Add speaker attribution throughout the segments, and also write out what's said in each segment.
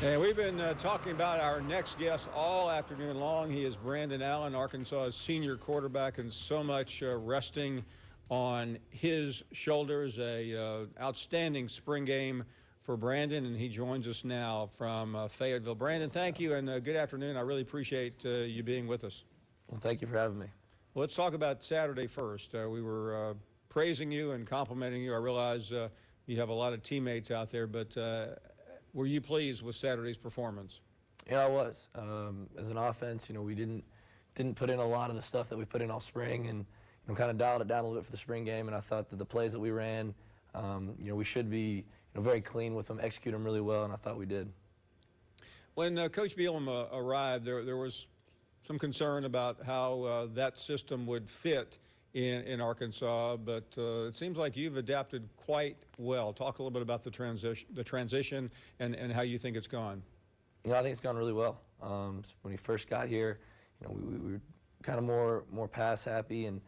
Speaker 1: And we've been talking about our next guest all afternoon long. He is Brandon Allen, Arkansas's senior quarterback, and so much resting on his shoulders. A outstanding spring game for Brandon, and he joins us now from Fayetteville. Brandon, thank you, and good afternoon. I really appreciate you being with us.
Speaker 2: Well, thank you for having me.
Speaker 1: Well, let's talk about Saturday first. We were praising you and complimenting you. I realize you have a lot of teammates out there, but were you pleased with Saturday's performance?
Speaker 2: Yeah, I was. As an offense, we didn't put in a lot of the stuff that we put in all spring, and kind of dialed it down a little bit for the spring game. And I thought that the plays that we ran, we should be very clean with them, execute them really well, and I thought we did.
Speaker 1: When Coach Bielema arrived, there was some concern about how that system would fit in Arkansas, but it seems like you've adapted quite well. Talk a little bit about the transition and how you think it's gone.
Speaker 2: I think it's gone really well. When he first got here, we were kind of more pass happy, and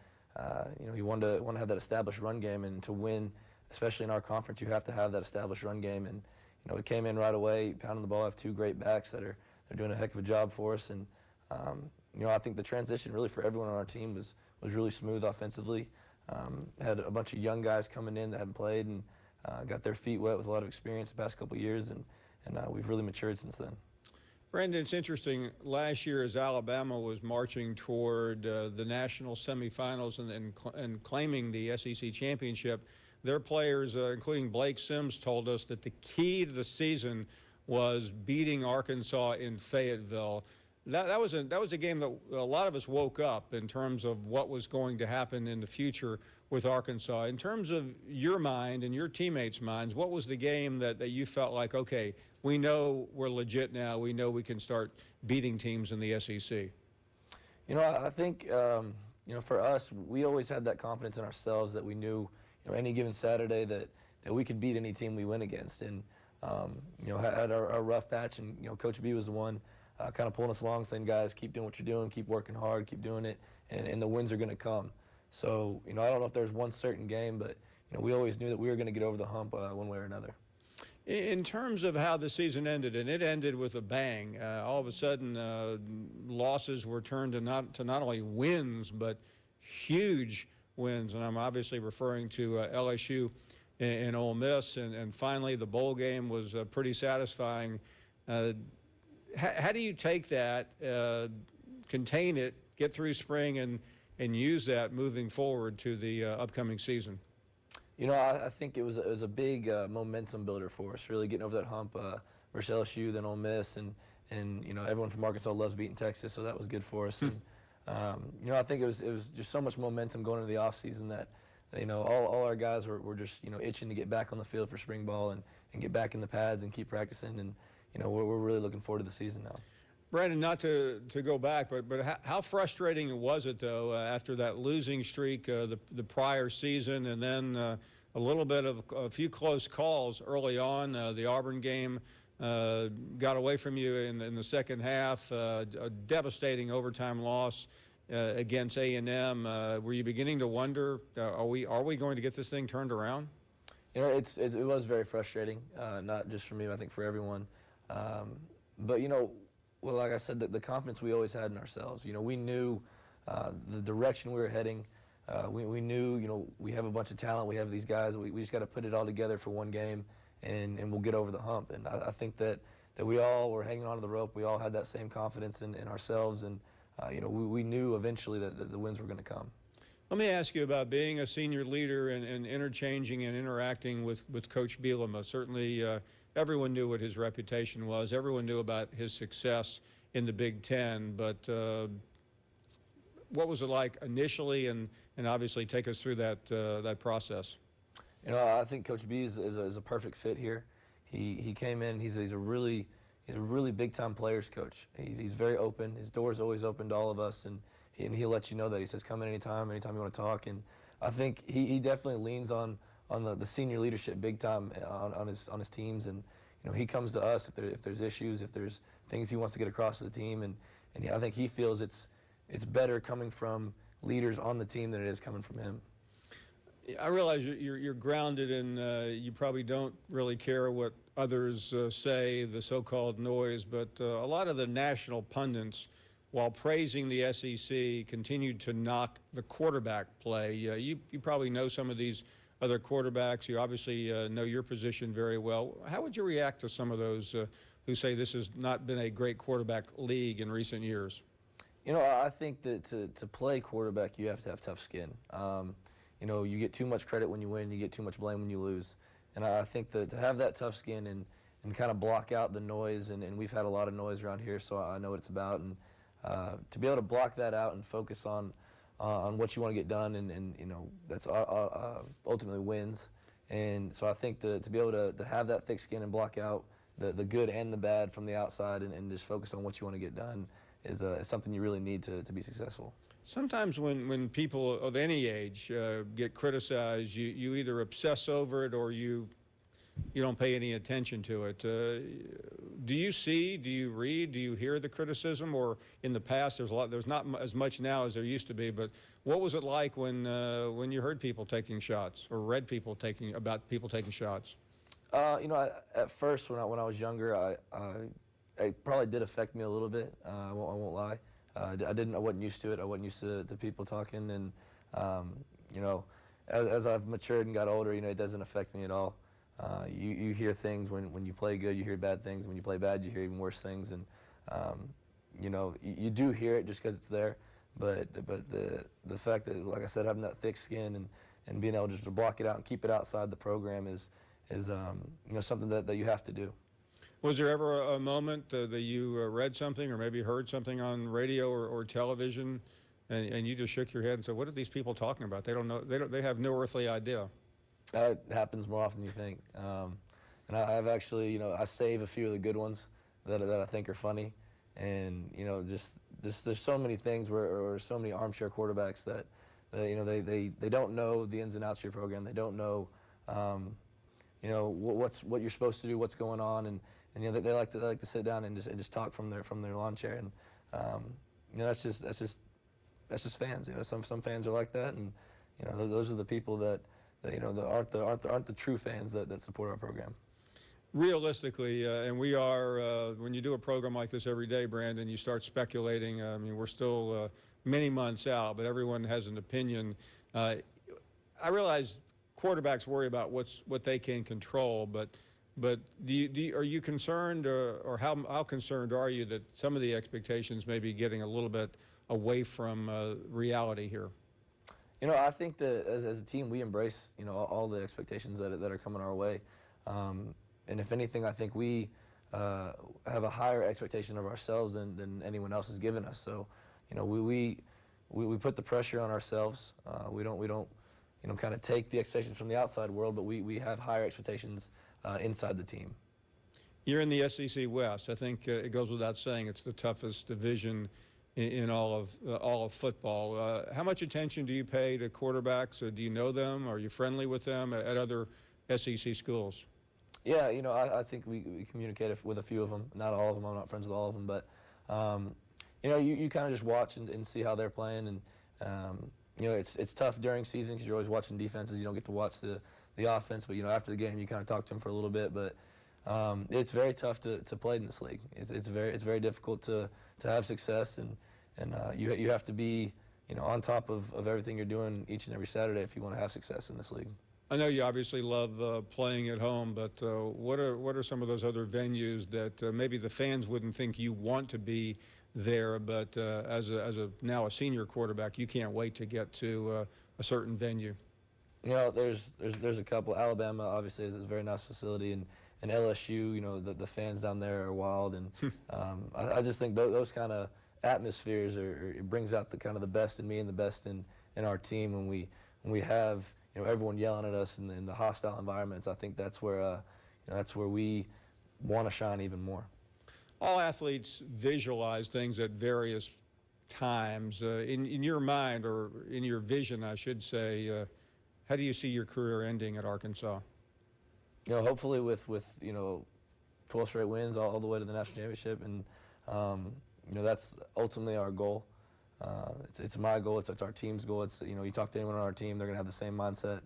Speaker 2: he wanted to have that established run game, and to win, especially in our conference, you have to have that established run game. And we came in right away, pounding the ball. Have two great backs they're doing a heck of a job for us, and I think the transition really for everyone on our team was really smooth offensively. Had a bunch of young guys coming in that hadn't played and got their feet wet with a lot of experience the past couple of years, and we've really matured since then.
Speaker 1: Brandon, it's interesting. Last year, as Alabama was marching toward the national semifinals and claiming the SEC championship, their players, including Blake Sims, told us that the key to the season was beating Arkansas in Fayetteville. That was a game that a lot of us woke up in terms of what was going to happen in the future with Arkansas. In terms of your mind and your teammates' minds, what was the game that you felt like, okay, we know we're legit now, we know we can start beating teams in the SEC?
Speaker 2: I think, for us, we always had that confidence in ourselves that we knew, any given Saturday that we could beat any team we went against. And, had our rough patch, and, Coach B was the one kind of pulling us along, saying, guys, keep doing what you're doing, keep working hard, keep doing it, and the wins are going to come. So, I don't know if there's one certain game, but, we always knew that we were going to get over the hump one way or another.
Speaker 1: In terms of how the season ended, and it ended with a bang, all of a sudden losses were turned to not only wins, but huge wins, and I'm obviously referring to LSU and Ole Miss, and finally the bowl game was pretty satisfying. How do you take that, contain it, get through spring, and use that moving forward to the upcoming season?
Speaker 2: I think it was a big momentum builder for us, really getting over that hump versus LSU, then Ole Miss, and everyone from Arkansas loves beating Texas, so that was good for us. And I think it was just so much momentum going into the off season that all our guys were just itching to get back on the field for spring ball and get back in the pads and keep practicing, and we're really looking forward to the season now.
Speaker 1: Brandon, not to go back, but how frustrating was it, though, after that losing streak the prior season, and then a little bit of a few close calls early on? The Auburn game got away from you in the second half, a devastating overtime loss against A&M. Were you beginning to wonder, are we going to get this thing turned around?
Speaker 2: It was very frustrating, not just for me, but I think for everyone. But well, like I said, the confidence we always had in ourselves. We knew the direction we were heading. We knew, we have a bunch of talent. We have these guys. We just got to put it all together for one game, and we'll get over the hump. And I think that we all were hanging onto the rope. We all had that same confidence in ourselves, and we knew eventually that the wins were going to come.
Speaker 1: Let me ask you about being a senior leader and interchanging and interacting with Coach Bielema. Certainly, everyone knew what his reputation was. Everyone knew about his success in the Big Ten. But what was it like initially, and obviously take us through that process?
Speaker 2: I think Coach B is a perfect fit here. He came in. He's a really big time players coach. He's very open. His door's always open to all of us, and he'll let you know that. He says, come in anytime you want to talk. And I think he definitely leans on the senior leadership big time on his teams, and he comes to us if there's issues, if there's things he wants to get across to the team, and I think he feels it's better coming from leaders on the team than it is coming from him.
Speaker 1: I realize you're grounded, and you probably don't really care what others say the so-called noise, but a lot of the national pundits, while praising the SEC, continued to knock the quarterback play. You probably know some of these other quarterbacks. You obviously know your position very well. How would you react to some of those who say this has not been a great quarterback league in recent years?
Speaker 2: You know, I think that to play quarterback, you have to have tough skin. You know, you get too much credit when you win, you get too much blame when you lose. And I think that to have that tough skin and kind of block out the noise, and we've had a lot of noise around here, so I know what it's about. And to be able to block that out and focus on what you want to get done, and you know, that's ultimately wins. And so I think to be able to have that thick skin and block out the good and the bad from the outside, and just focus on what you want to get done is something you really need to be successful.
Speaker 1: Sometimes when people of any age get criticized, you either obsess over it or you don't pay any attention to it. Do you see, do you read, do you hear the criticism? Or in the past, there's not as much now as there used to be, but what was it like when you heard people taking shots or read about people taking shots?
Speaker 2: You know, at first when I was younger, it probably did affect me a little bit. I won't lie. I wasn't used to it. I wasn't used to people talking, and you know, as I've matured and got older, you know, it doesn't affect me at all. You hear things when you play good, you hear bad things. When you play bad, you hear even worse things, and you know, you do hear it just because it's there. But the fact that, like I said, having that thick skin and being able just to block it out and keep it outside the program is you know, something that you have to do.
Speaker 1: Was there ever a moment that you read something or maybe heard something on radio or television, and you just shook your head and said, "What are these people talking about? They don't know. They have no earthly idea."
Speaker 2: That happens more often than you think. And I've actually, you know, I save a few of the good ones that I think are funny, and you know, just there's so many things or so many armchair quarterbacks that you know, they don't know the ins and outs of your program. They don't know you know, what you're supposed to do, what's going on, and you know, they like to sit down and just talk from their lawn chair, and you know, that's just fans. You know, some fans are like that, and you know, those are the people that you know, that aren't the true fans that support our program.
Speaker 1: Realistically, and we are, when you do a program like this every day, Brandon, you start speculating. I mean, we're still many months out, but everyone has an opinion. I realize quarterbacks worry about what they can control, but are you concerned, or how concerned are you that some of the expectations may be getting a little bit away from reality here?
Speaker 2: You know, I think that as a team, we embrace, you know, all the expectations that are coming our way. And if anything, I think we have a higher expectation of ourselves than anyone else has given us. So, you know, we put the pressure on ourselves. We don't you know, kind of take the expectations from the outside world, but we have higher expectations inside the team.
Speaker 1: You're in the SEC West. I think it goes without saying it's the toughest division in all of football. How much attention do you pay to quarterbacks? Do you know them? Are you friendly with them at other SEC schools?
Speaker 2: Yeah, you know, I think we communicate with a few of them. Not all of them. I'm not friends with all of them, but you know, you kind of just watch and see how they're playing, and you know, it's tough during season because you're always watching defenses. You don't get to watch the offense, but you know, after the game, you kind of talk to them for a little bit. But it's very tough to play in this league. It's very difficult to have success, and you have to be, you know, on top of everything you're doing each and every Saturday if you want to have success in this league.
Speaker 1: I know you obviously love playing at home, but what are some of those other venues that maybe the fans wouldn't think you want to be there, but as now a senior quarterback, you can't wait to get to a certain venue?
Speaker 2: You know, there's a couple. Alabama obviously is a very nice facility, and LSU, you know, the fans down there are wild, and I just think those kind of atmospheres it brings out the kind of the best in me and the best in our team when we have, you know, everyone yelling at us in the hostile environments. I think that's where you know, that's where we want to shine even more.
Speaker 1: All athletes visualize things at various times. In your mind, or in your vision, I should say, how do you see your career ending at Arkansas?
Speaker 2: You know, hopefully with you know, 12 straight wins all the way to the national championship, and you know, that's ultimately our goal. It's my goal. It's our team's goal. It's, you know, you talk to anyone on our team, they're gonna have the same mindset.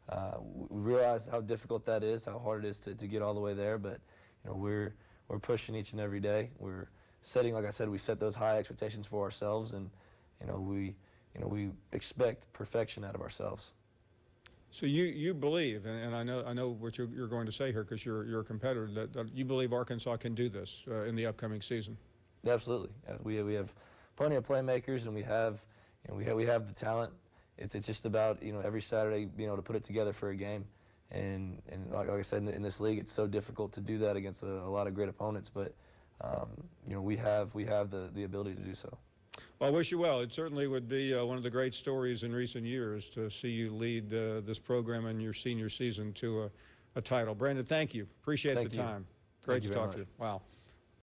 Speaker 2: we realize how difficult that is, how hard it is to get all the way there. But we're pushing each and every day. We're setting, like I said, we set those high expectations for ourselves, and we expect perfection out of ourselves.
Speaker 1: So you believe, and I know what you're going to say here because you're a competitor, that you believe Arkansas can do this in the upcoming season.
Speaker 2: Absolutely, we have plenty of playmakers, and we have the talent. It's just about every Saturday being able to put it together for a game, and like I said, in this league, it's so difficult to do that against a lot of great opponents. But we have the ability to do so.
Speaker 1: Well, I wish you well. It certainly would be one of the great stories in recent years to see you lead this program in your senior season to a title. Brandon, thank you. Appreciate the time. Great to talk to you. Wow.